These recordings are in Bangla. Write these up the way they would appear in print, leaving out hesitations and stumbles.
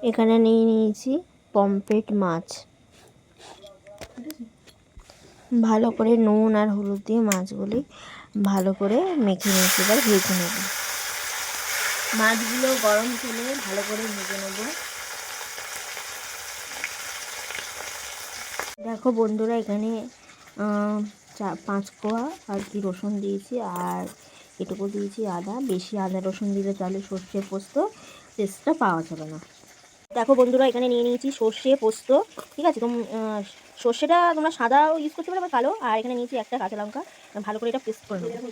এখানে নিয়ে নিয়েছি পমফ্রেট মাছ। ভালো করে নুন আর হলুদ দিয়ে মাছগুলি ভালো করে মেখে নিয়েছি, এবার ভেজে নেব। মাছগুলো গরম তেলে ভালো করে ভেজে নেব। দেখো বন্ধুরা, এখানে 5 কোয়া আর কি রসুন দিয়েছি, আর এটুকু দিয়েছি আদা। বেশি আদা রসুন দিলে তাহলে সর্ষে পোস্ত টেস্টটা পাওয়া যাবে না। দেখো বন্ধুরা, এখানে নিয়ে নিয়েছি সর্ষে পোস্ত। ঠিক আছে, সর্ষেটা তোমরা সাদাও ইউজ করতে পারো বা কালো। আর এখানে নিয়েছি একটা কাঁচা লঙ্কা, ভালো করে এটা পেস্ট করে নেবো।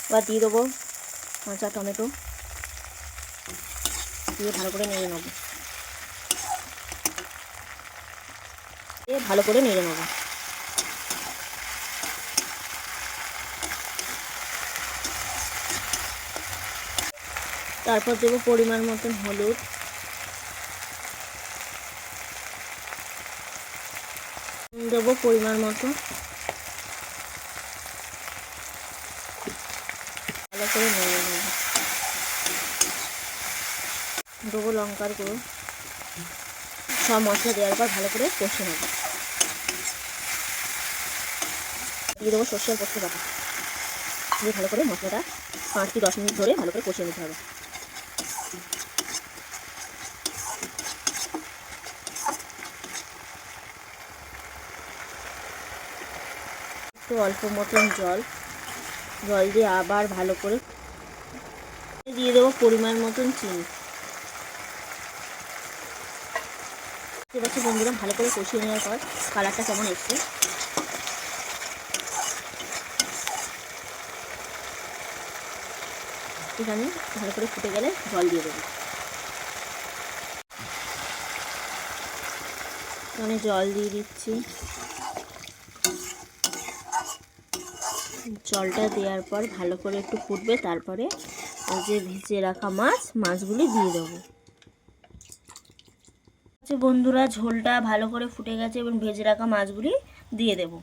এবার দিয়ে দেবো কাঁচা টমেটো, দিয়ে ভালো করে নেড়ে নেবো। ভালো করে নেড়ে নেবো। তারপর দেবো পরিমাণ মতন হলুদ, দেবো পরিমাণ মতো, ভালো করে নেড়ে নেবো। দেবো লঙ্কার গুঁড়ো। সব মশলা দেওয়ার পর ভালো করে কষে নেবো। দিয়ে দেবো সর্ষের পোস্ত বাটা, দিয়ে ভালো করে মশলাটা 5 কি 10 মিনিট ধরে ভালো করে কষিয়ে নিতে হবে। একটু অল্প মতন জল দিয়ে আবার ভালো করে দিয়ে দেবো পরিমাণ মতন চিনি। ঠিক আছে বন্ধুরা, ভালো করে কষিয়ে নেওয়ার পর কালারটা কেমন এসছে, এখানে ভালো করে ফুটে গেলে জল দিয়ে দেবো। এখানে জল দিয়ে দিচ্ছি। জলটা দেওয়ার পর ভালো করে একটু ফুটবে, তারপরে ওই যে ভিজিয়ে রাখা মাছগুলি দিয়ে দেবো। আচ্ছা বন্ধুরা, ঝোলটা ভালো করে ফুটে গেছে এবং ভেজে রাখা মাছগুলি দিয়ে দেব।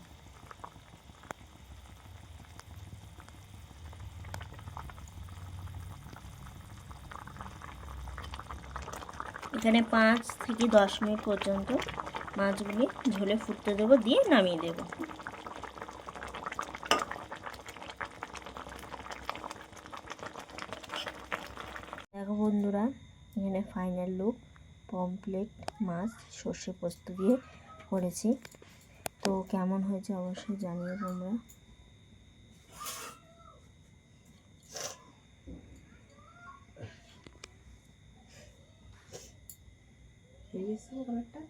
এখানে 5 থেকে 10 মিনিট পর্যন্ত মাছগুলি ঝোলে ফুটতে দেবো, দিয়ে নামিয়ে দেব। দেখো বন্ধুরা, এখানে ফাইনাল লুক, পমফ্রেট মাছ সর্ষে পোস্ত দিয়ে করেছি। তো কেমন হয়েছে অবশ্যই জানিও তোমরা। এই কালারটা